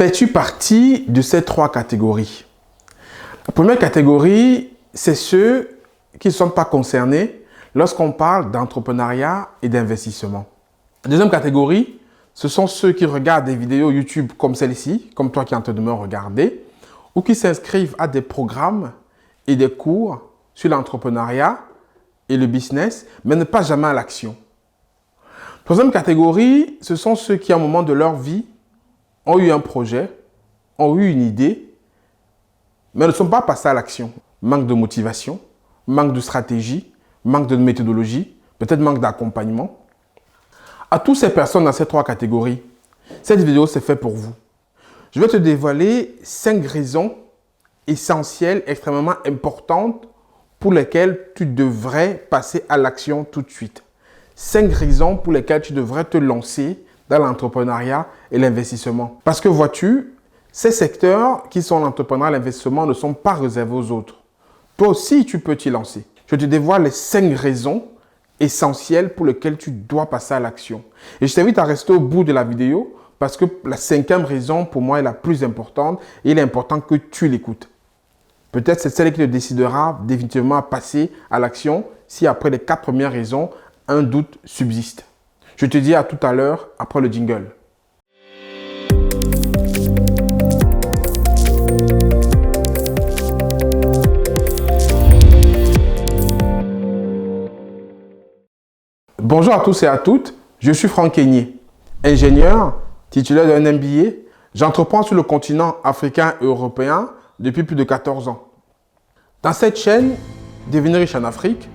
Fais-tu partie de ces trois catégories? La première catégorie, c'est ceux qui ne sont pas concernés lorsqu'on parle d'entrepreneuriat et d'investissement. La deuxième catégorie, ce sont ceux qui regardent des vidéos YouTube comme celle-ci, comme toi qui es en train de me regarder, ou qui s'inscrivent à des programmes et des cours sur l'entrepreneuriat et le business, mais ne passent jamais à l'action. Troisième catégorie, ce sont ceux qui, à un moment de leur vie, ont eu un projet, ont eu une idée, mais ne sont pas passés à l'action. Manque de motivation, manque de stratégie, manque de méthodologie, peut-être manque d'accompagnement. À toutes ces personnes dans ces trois catégories, cette vidéo c'est fait pour vous. Je vais te dévoiler 5 raisons essentielles, extrêmement importantes pour lesquelles tu devrais passer à l'action tout de suite. 5 raisons pour lesquelles tu devrais te lancer dans l'entrepreneuriat et l'investissement. Parce que vois-tu, ces secteurs qui sont l'entrepreneuriat et l'investissement ne sont pas réservés aux autres. Toi aussi, tu peux t'y lancer. Je te dévoile les 5 raisons essentielles pour lesquelles tu dois passer à l'action. Et je t'invite à rester au bout de la vidéo parce que la 5e raison, pour moi, est la plus importante et il est important que tu l'écoutes. Peut-être c'est celle qui te décidera définitivement à passer à l'action si après les 4 premières raisons, un doute subsiste. Je te dis à tout à l'heure après le jingle. Bonjour à tous et à toutes, je suis Franck Keigné, ingénieur, titulaire d'un MBA. J'entreprends sur le continent africain et européen depuis plus de 14 ans. Dans cette chaîne, Devenir riche en Afrique,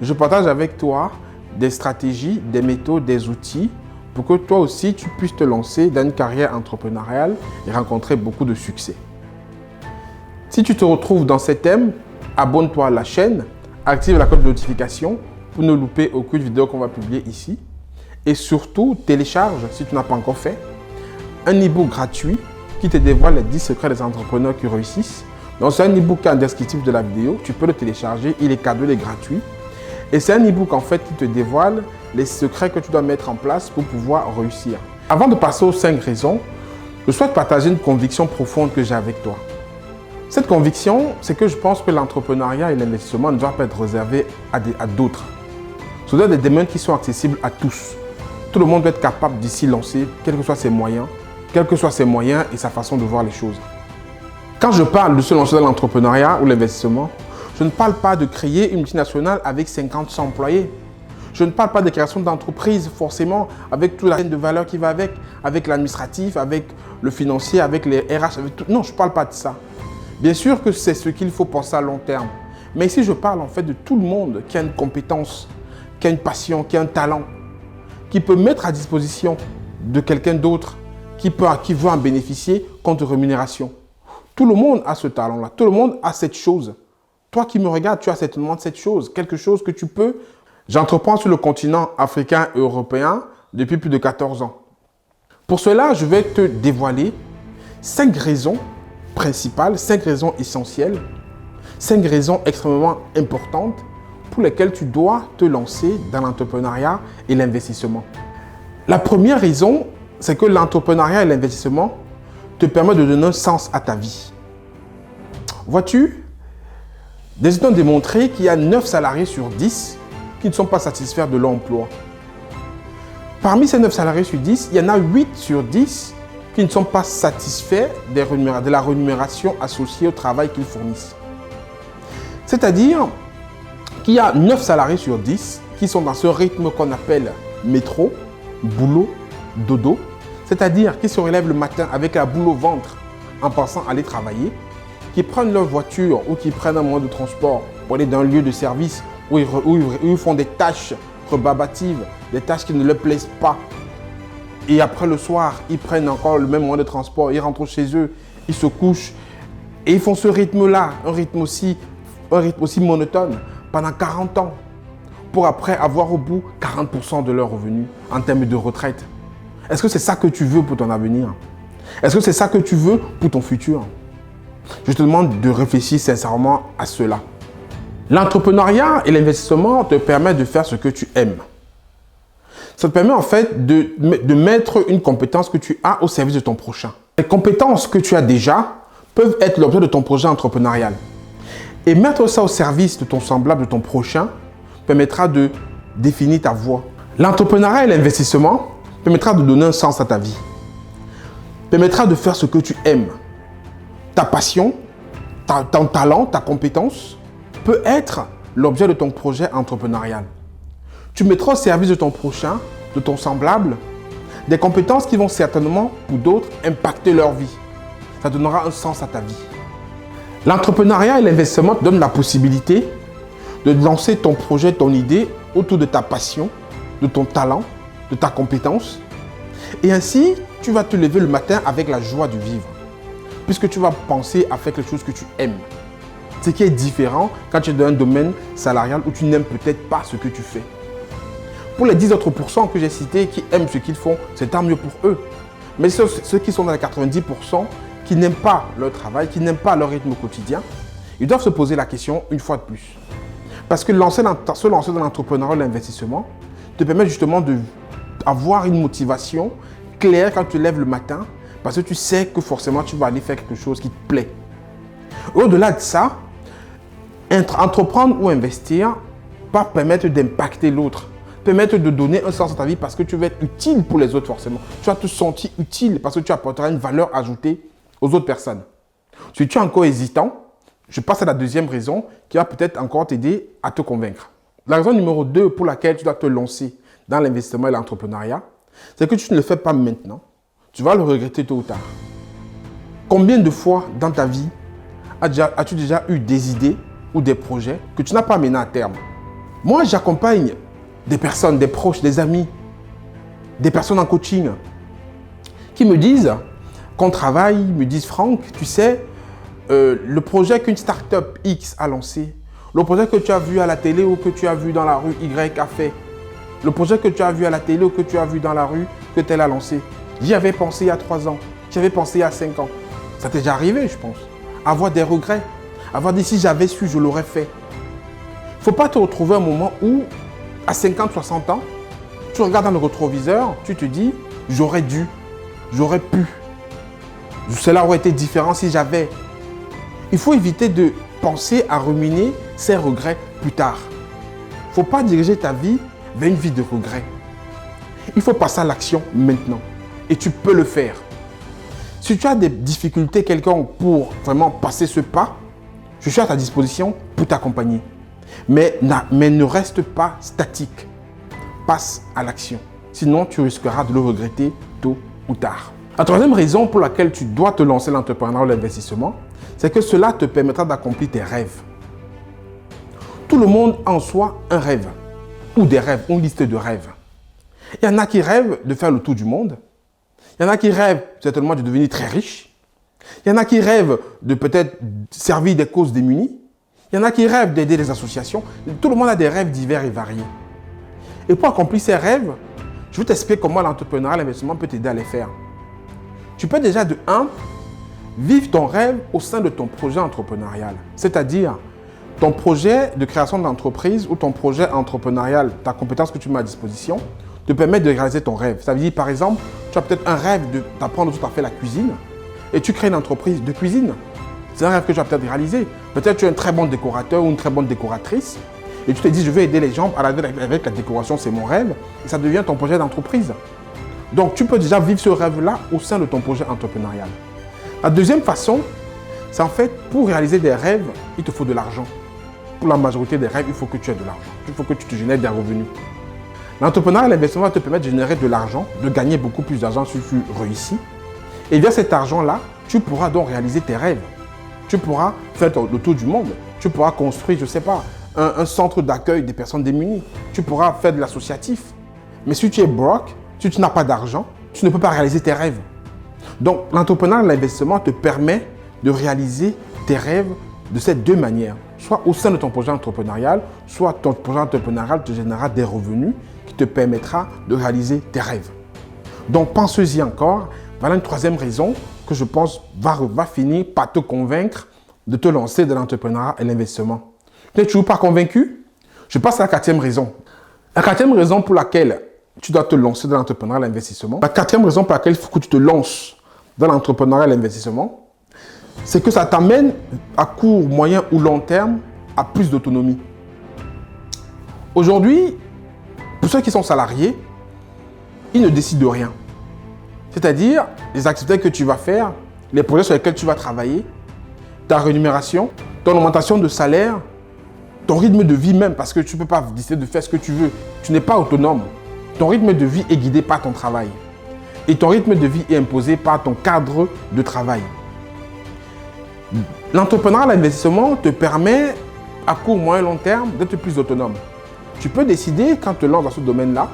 je partage avec toi des stratégies, des méthodes, des outils pour que toi aussi tu puisses te lancer dans une carrière entrepreneuriale et rencontrer beaucoup de succès. Si tu te retrouves dans ces thèmes, abonne-toi à la chaîne, active la cloche de notification pour ne louper aucune vidéo qu'on va publier ici. Et surtout, télécharge, si tu n'as pas encore fait, un e-book gratuit qui te dévoile les 10 secrets des entrepreneurs qui réussissent. Donc, c'est un e-book qui est en descriptif de la vidéo. Tu peux le télécharger, il est cadeau, il est gratuit. Et c'est un e-book en fait qui te dévoile les secrets que tu dois mettre en place pour pouvoir réussir. Avant de passer aux 5 raisons, je souhaite partager une conviction profonde que j'ai avec toi. Cette conviction, c'est que je pense que l'entrepreneuriat et l'investissement ne doivent pas être réservés à d'autres. Ce sont des domaines qui sont accessibles à tous. Tout le monde doit être capable de s'y lancer, quels que soient ses moyens et sa façon de voir les choses. Quand je parle de se lancer dans l'entrepreneuriat ou l'investissement, je ne parle pas de créer une multinationale avec 50 employés. Je ne parle pas de création d'entreprise forcément avec toute la chaîne de valeur qui va avec l'administratif, avec le financier, avec les RH, avec tout. Non, je ne parle pas de ça. Bien sûr que c'est ce qu'il faut penser à long terme. Mais ici, je parle en fait de tout le monde qui a une compétence, qui a une passion, qui a un talent, qui peut mettre à disposition de quelqu'un d'autre, qui veut en bénéficier contre rémunération. Tout le monde a ce talent-là, tout le monde a cette chose. Toi qui me regardes, tu as certainement cette chose, quelque chose que tu peux. J'entreprends sur le continent africain et européen depuis plus de 14 ans. Pour cela, je vais te dévoiler 5 raisons principales, 5 raisons essentielles, 5 raisons extrêmement importantes pour lesquelles tu dois te lancer dans l'entrepreneuriat et l'investissement. La première raison, c'est que l'entrepreneuriat et l'investissement te permettent de donner un sens à ta vie. Vois-tu, des études ont démontré qu'il y a 9 salariés sur 10 qui ne sont pas satisfaits de leur emploi. Parmi ces 9 salariés sur 10, il y en a 8 sur 10 qui ne sont pas satisfaits de la rémunération associée au travail qu'ils fournissent. C'est-à-dire qu'il y a 9 salariés sur 10 qui sont dans ce rythme qu'on appelle métro, boulot, dodo. C'est-à-dire qui se relèvent le matin avec la boule au ventre en pensant aller travailler, qui prennent leur voiture ou qui prennent un moyen de transport pour aller dans un lieu de service où ils font des tâches rebarbatives, des tâches qui ne leur plaisent pas. Et après le soir, ils prennent encore le même moyen de transport, ils rentrent chez eux, ils se couchent et ils font ce rythme-là, un rythme aussi monotone pendant 40 ans pour après avoir au bout 40% de leurs revenus en termes de retraite. Est-ce que c'est ça que tu veux pour ton avenir? Est-ce que c'est ça que tu veux pour ton futur? Je te demande de réfléchir sincèrement à cela. L'entrepreneuriat et l'investissement te permettent de faire ce que tu aimes. Ça te permet en fait de mettre une compétence que tu as au service de ton prochain. Les compétences que tu as déjà peuvent être l'objet de ton projet entrepreneurial. Et mettre ça au service de ton semblable, de ton prochain, permettra de définir ta voie. L'entrepreneuriat et l'investissement permettra de donner un sens à ta vie. Permettra de faire ce que tu aimes. Ta passion, ton talent, ta compétence peut être l'objet de ton projet entrepreneurial. Tu mettras au service de ton prochain, de ton semblable, des compétences qui vont certainement, pour d'autres, impacter leur vie. Ça donnera un sens à ta vie. L'entrepreneuriat et l'investissement te donnent la possibilité de lancer ton projet, ton idée autour de ta passion, de ton talent, de ta compétence. Et ainsi, tu vas te lever le matin avec la joie de vivre. Puisque tu vas penser à faire quelque chose que tu aimes. Ce qui est différent quand tu es dans un domaine salarial où tu n'aimes peut-être pas ce que tu fais. Pour les 10 autres pourcents que j'ai cités qui aiment ce qu'ils font, c'est tant mieux pour eux. Mais ceux qui sont dans les 90% qui n'aiment pas leur travail, qui n'aiment pas leur rythme quotidien, ils doivent se poser la question une fois de plus. Parce que se lancer dans l'entrepreneuriat, l'investissement, te permet justement d'avoir une motivation claire quand tu te lèves le matin, parce que tu sais que forcément tu vas aller faire quelque chose qui te plaît. Au-delà de ça, entreprendre ou investir va permettre d'impacter l'autre, permettre de donner un sens à ta vie parce que tu vas être utile pour les autres forcément. Tu vas te sentir utile parce que tu apporteras une valeur ajoutée aux autres personnes. Si tu es encore hésitant, je passe à la deuxième raison qui va peut-être encore t'aider à te convaincre. La raison numéro 2 pour laquelle tu dois te lancer dans l'investissement et l'entrepreneuriat, c'est que tu ne le fais pas maintenant. Tu vas le regretter tôt ou tard. Combien de fois dans ta vie as-tu déjà eu des idées ou des projets que tu n'as pas menés à terme? Moi, j'accompagne des personnes, des proches, des amis, des personnes en coaching qui me disent qu'on travaille, me disent Franck, tu sais, le projet qu'une start-up X a lancé, le projet que tu as vu à la télé ou que tu as vu dans la rue Y a fait, le projet que tu as vu à la télé ou que tu as vu dans la rue que tel a lancé, j'y avais pensé il y a 3 ans, j'y avais pensé il y a 5 ans. Ça t'est déjà arrivé, je pense. Avoir des regrets, avoir dit si j'avais su, je l'aurais fait. Il ne faut pas te retrouver à un moment où, à 50, 60 ans, tu regardes dans le rétroviseur, tu te dis, j'aurais dû, j'aurais pu. Cela aurait été différent si j'avais. Il faut éviter de penser à ruminer ces regrets plus tard. Il ne faut pas diriger ta vie vers une vie de regrets. Il faut passer à l'action maintenant. Et tu peux le faire. Si tu as des difficultés quelconques pour vraiment passer ce pas, je suis à ta disposition pour t'accompagner. Mais ne reste pas statique. Passe à l'action. Sinon, tu risqueras de le regretter tôt ou tard. La troisième raison pour laquelle tu dois te lancer dans l'entrepreneuriat ou l'investissement, c'est que cela te permettra d'accomplir tes rêves. Tout le monde a en soi un rêve, ou des rêves, une liste de rêves. Il y en a qui rêvent de faire le tour du monde. Il y en a qui rêvent certainement de devenir très riches. Il y en a qui rêvent de peut-être servir des causes démunies. Il y en a qui rêvent d'aider les associations. Tout le monde a des rêves divers et variés. Et pour accomplir ces rêves, je vais t'expliquer comment l'entrepreneuriat, l'investissement peut t'aider à les faire. Tu peux déjà de 1, vivre ton rêve au sein de ton projet entrepreneurial. C'est-à-dire, ton projet de création d'entreprise ou ton projet entrepreneurial, ta compétence que tu mets à disposition, te permet de réaliser ton rêve. Ça veut dire, par exemple, tu as peut-être un rêve d'apprendre tout à fait la cuisine et tu crées une entreprise de cuisine. C'est un rêve que tu vas peut-être réaliser. Peut-être tu es un très bon décorateur ou une très bonne décoratrice et tu te dis, je vais aider les gens avec la décoration, c'est mon rêve. Et ça devient ton projet d'entreprise. Donc, tu peux déjà vivre ce rêve-là au sein de ton projet entrepreneurial. La deuxième façon, c'est en fait, pour réaliser des rêves, il te faut de l'argent. Pour la majorité des rêves, il faut que tu aies de l'argent. Il faut que tu te génères des revenus. L'entrepreneuriat et l'investissement va te permettre de générer de l'argent, de gagner beaucoup plus d'argent si tu réussis. Et via cet argent-là, tu pourras donc réaliser tes rêves. Tu pourras faire le tour du monde. Tu pourras construire, je ne sais pas, un centre d'accueil des personnes démunies. Tu pourras faire de l'associatif. Mais si tu es broke, si tu n'as pas d'argent, tu ne peux pas réaliser tes rêves. Donc, l'entrepreneuriat et l'investissement te permet de réaliser tes rêves de ces deux manières. Soit au sein de ton projet entrepreneurial, soit ton projet entrepreneurial te générera des revenus qui te permettra de réaliser tes rêves. Donc, pense-y encore. Voilà une troisième raison que je pense va finir par te convaincre de te lancer dans l'entrepreneuriat et l'investissement. Tu n'es toujours pas convaincu? Je passe à la quatrième raison. La quatrième raison pour laquelle tu dois te lancer dans l'entrepreneuriat et l'investissement. La quatrième raison pour laquelle il faut que tu te lances dans l'entrepreneuriat et l'investissement, c'est que ça t'amène à court, moyen ou long terme à plus d'autonomie. Aujourd'hui, pour ceux qui sont salariés, ils ne décident de rien. C'est-à-dire, les activités que tu vas faire, les projets sur lesquels tu vas travailler, ta rémunération, ton augmentation de salaire, ton rythme de vie même, parce que tu ne peux pas décider de faire ce que tu veux. Tu n'es pas autonome. Ton rythme de vie est guidé par ton travail. Et ton rythme de vie est imposé par ton cadre de travail. L'entrepreneuriat, l'investissement te permet, à court, moyen, long terme, d'être plus autonome. Tu peux décider, quand tu te lances dans ce domaine-là,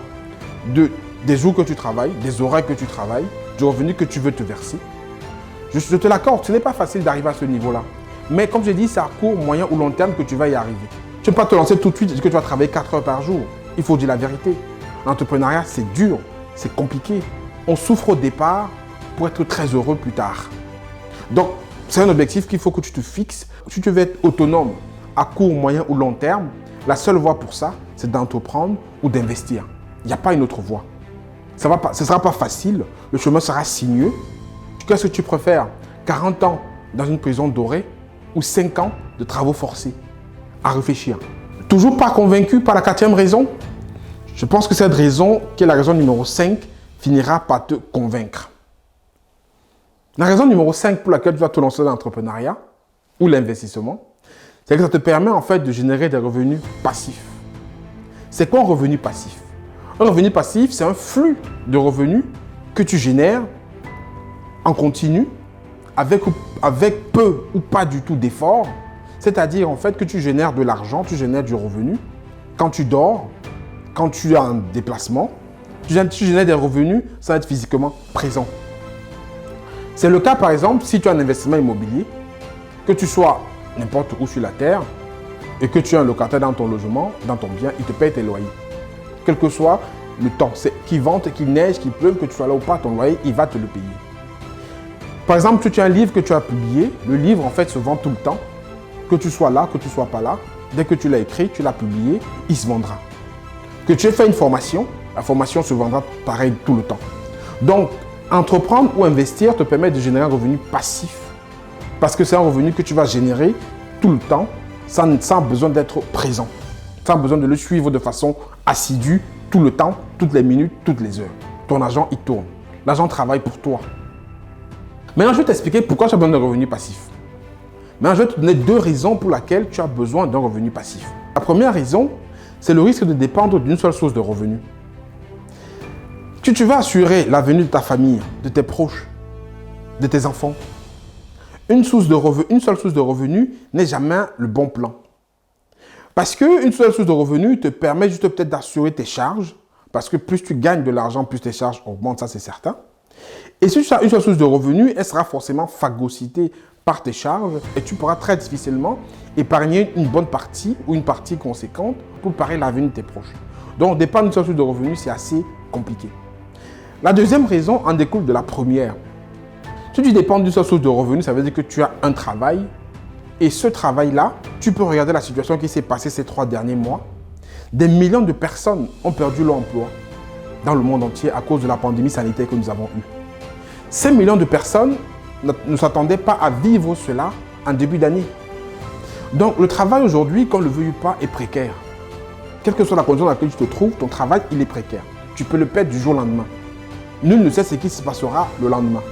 des jours que tu travailles, des horaires que tu travailles, du revenu que tu veux te verser. Je te l'accorde, ce n'est pas facile d'arriver à ce niveau-là. Mais comme je dis, c'est à court, moyen ou long terme que tu vas y arriver. Tu ne peux pas te lancer tout de suite et dire que tu vas travailler 4 heures par jour. Il faut dire la vérité. L'entrepreneuriat, c'est dur, c'est compliqué. On souffre au départ pour être très heureux plus tard. Donc, c'est un objectif qu'il faut que tu te fixes. Si tu veux être autonome à court, moyen ou long terme, la seule voie pour ça, c'est d'entreprendre ou d'investir. Il n'y a pas une autre voie. Ce ne sera pas facile, le chemin sera sinueux. Qu'est-ce que tu préfères? 40 ans dans une prison dorée ou 5 ans de travaux forcés? À réfléchir. Toujours pas convaincu par la 4e raison? Je pense que cette raison, qui est la raison numéro 5, finira par te convaincre. La raison numéro 5 pour laquelle tu vas te lancer dans l'entrepreneuriat ou l'investissement, c'est que ça te permet en fait de générer des revenus passifs. C'est quoi un revenu passif? Un revenu passif, c'est un flux de revenus que tu génères en continu, avec peu ou pas du tout d'effort. C'est-à-dire en fait que tu génères de l'argent, tu génères du revenu. Quand tu dors, quand tu es en déplacement, tu génères des revenus sans être physiquement présent. C'est le cas par exemple si tu as un investissement immobilier, que tu sois n'importe où sur la terre et que tu as un locataire dans ton logement, dans ton bien, il te paye tes loyers. Quel que soit le temps, qu'il vente, qu'il neige, qu'il pleuve, que tu sois là ou pas, ton loyer, il va te le payer. Par exemple, si tu as un livre que tu as publié, le livre en fait se vend tout le temps. Que tu sois là, que tu ne sois pas là, dès que tu l'as écrit, tu l'as publié, il se vendra. Que tu aies fait une formation, la formation se vendra pareil tout le temps. Donc, entreprendre ou investir te permet de générer un revenu passif. Parce que c'est un revenu que tu vas générer tout le temps, sans besoin d'être présent. Sans besoin de le suivre de façon assidue, tout le temps, toutes les minutes, toutes les heures. Ton argent, il tourne. L'argent travaille pour toi. Maintenant, je vais t'expliquer pourquoi tu as besoin d'un revenu passif. Maintenant, je vais te donner 2 raisons pour lesquelles tu as besoin d'un revenu passif. La première raison, c'est le risque de dépendre d'une seule source de revenus. Si tu veux assurer l'avenir de ta famille, de tes proches, de tes enfants, une seule source de revenus n'est jamais le bon plan. Parce qu'une seule source de revenus te permet juste peut-être d'assurer tes charges, parce que plus tu gagnes de l'argent, plus tes charges augmentent, ça c'est certain. Et si tu as une seule source de revenus, elle sera forcément phagocytée par tes charges et tu pourras très difficilement épargner une bonne partie ou une partie conséquente pour préparer l'avenir de tes proches. Donc, dépendre d'une seule source de revenus, c'est assez compliqué. La deuxième raison en découle de la première. Si tu dépends d'une seule source de revenus, ça veut dire que tu as un travail et ce travail-là, tu peux regarder la situation qui s'est passée ces 3 derniers mois. Des millions de personnes ont perdu leur emploi dans le monde entier à cause de la pandémie sanitaire que nous avons eue. Ces millions de personnes ne s'attendaient pas à vivre cela en début d'année. Donc le travail aujourd'hui, qu'on le veuille ou pas, est précaire. Quelle que soit la condition dans laquelle tu te trouves, ton travail, il est précaire. Tu peux le perdre du jour au lendemain. Nul ne sait ce qui se passera le lendemain.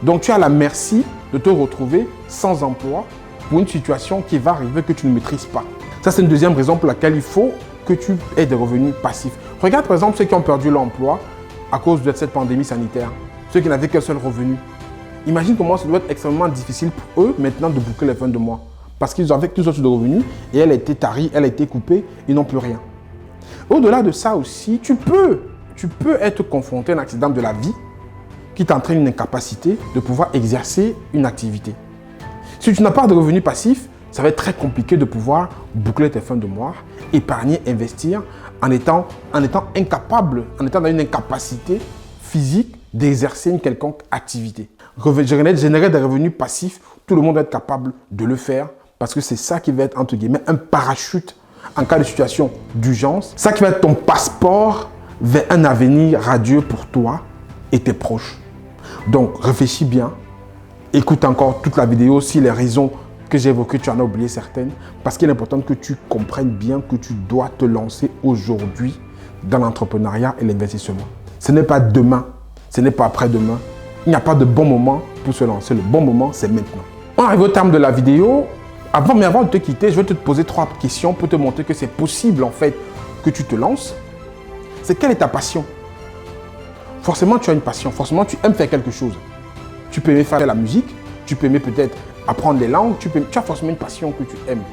Donc tu es à la merci de te retrouver sans emploi pour une situation qui va arriver que tu ne maîtrises pas. Ça, c'est une deuxième raison pour laquelle il faut que tu aies des revenus passifs. Regarde par exemple ceux qui ont perdu l'emploi à cause de cette pandémie sanitaire. Ceux qui n'avaient qu'un seul revenu. Imagine comment ça doit être extrêmement difficile pour eux maintenant de boucler les fins de mois. Parce qu'ils avaient qu'une source de revenus et elle a été tarie, elle a été coupée, ils n'ont plus rien. Au-delà de ça aussi, tu peux être confronté à un accident de la vie qui t'entraîne une incapacité de pouvoir exercer une activité. Si tu n'as pas de revenus passifs, ça va être très compliqué de pouvoir boucler tes fins de mois, épargner, investir en étant incapable, en étant dans une incapacité physique d'exercer une quelconque activité. Générer des revenus passifs, tout le monde va être capable de le faire parce que c'est ça qui va être, entre guillemets, un parachute en cas de situation d'urgence. Ça qui va être ton passeport vers un avenir radieux pour toi et tes proches. Donc, réfléchis bien. Écoute encore toute la vidéo si les raisons que j'ai évoquées, tu en as oublié certaines. Parce qu'il est important que tu comprennes bien que tu dois te lancer aujourd'hui dans l'entrepreneuriat et l'investissement. Ce n'est pas demain, ce n'est pas après-demain. Il n'y a pas de bon moment pour se lancer. Le bon moment, c'est maintenant. On arrive au terme de la vidéo. Avant de te quitter, je vais te poser 3 questions pour te montrer que c'est possible en fait que tu te lances. C'est quelle est ta passion? Forcément, tu as une passion. Forcément, tu aimes faire quelque chose. Tu peux aimer faire la musique. Tu peux aimer peut-être apprendre les langues. Tu as forcément une passion que tu aimes.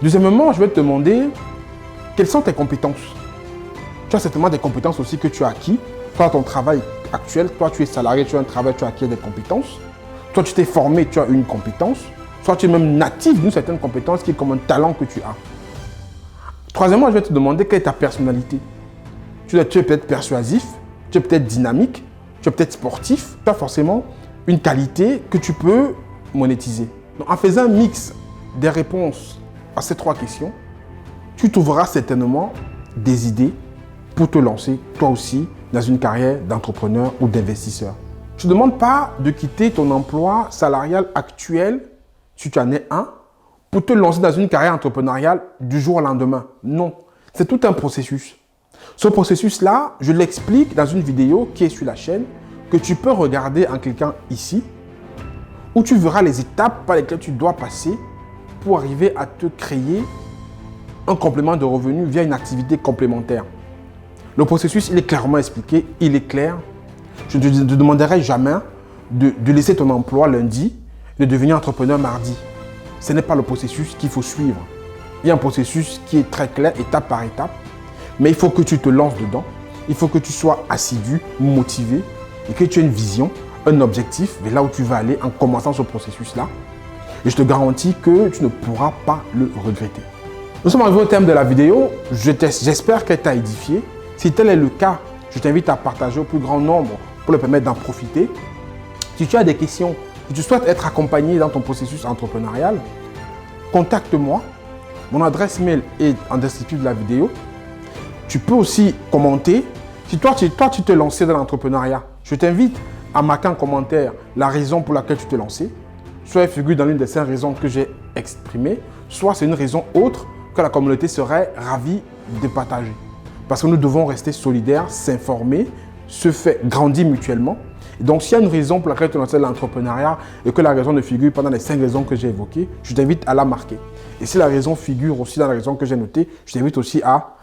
Deuxièmement, je vais te demander quelles sont tes compétences. Tu as certainement des compétences aussi que tu as acquis. Toi, ton travail actuel, toi, tu es salarié, tu as un travail, tu as acquis des compétences. Toi, tu t'es formé, tu as une compétence. Soit tu es même natif d'une certaine compétence qui est comme un talent que tu as. Troisièmement, je vais te demander quelle est ta personnalité. Tu es peut-être persuasif, tu es peut-être dynamique, tu es peut-être sportif. Tu as forcément une qualité que tu peux monétiser. Donc, en faisant un mix des réponses à ces 3 questions, tu trouveras certainement des idées pour te lancer, toi aussi, dans une carrière d'entrepreneur ou d'investisseur. Je ne te demande pas de quitter ton emploi salarial actuel, si tu en es un, pour te lancer dans une carrière entrepreneuriale du jour au lendemain. Non, c'est tout un processus. Ce processus-là, je l'explique dans une vidéo qui est sur la chaîne, que tu peux regarder en cliquant ici, où tu verras les étapes par lesquelles tu dois passer pour arriver à te créer un complément de revenus via une activité complémentaire. Le processus, il est clairement expliqué, il est clair. Je ne te demanderai jamais de laisser ton emploi lundi et de devenir entrepreneur mardi. Ce n'est pas le processus qu'il faut suivre. Il y a un processus qui est très clair, étape par étape. Mais il faut que tu te lances dedans. Il faut que tu sois assidu, motivé et que tu aies une vision, un objectif vers là où tu vas aller en commençant ce processus-là. Et je te garantis que tu ne pourras pas le regretter. Nous sommes arrivés au terme de la vidéo. J'espère qu'elle t'a édifié. Si tel est le cas, je t'invite à partager au plus grand nombre pour le permettre d'en profiter. Si tu as des questions, si tu souhaites être accompagné dans ton processus entrepreneurial, contacte-moi. Mon adresse mail est en description de la vidéo. Tu peux aussi commenter. Si toi, tu te lançais dans l'entrepreneuriat, je t'invite à marquer en commentaire la raison pour laquelle tu te lançais. Soit elle figure dans l'une des 5 raisons que j'ai exprimées, soit c'est une raison autre que la communauté serait ravie de partager. Parce que nous devons rester solidaires, s'informer, se faire grandir mutuellement. Et donc, s'il y a une raison pour laquelle tu te lances dans l'entrepreneuriat et que la raison ne figure pas dans les 5 raisons que j'ai évoquées, je t'invite à la marquer. Et si la raison figure aussi dans la raison que j'ai notée, je t'invite aussi à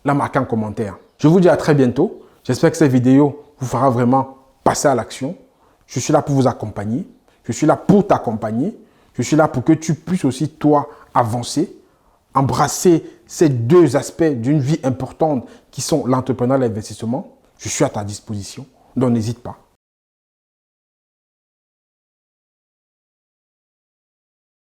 la marquer en commentaire. Je vous dis à très bientôt. J'espère que cette vidéo vous fera vraiment passer à l'action. Je suis là pour vous accompagner. Je suis là pour t'accompagner. Je suis là pour que tu puisses aussi, toi, avancer, embrasser ces 2 aspects d'une vie importante qui sont l'entrepreneuriat et l'investissement. Je suis à ta disposition. Donc, n'hésite pas.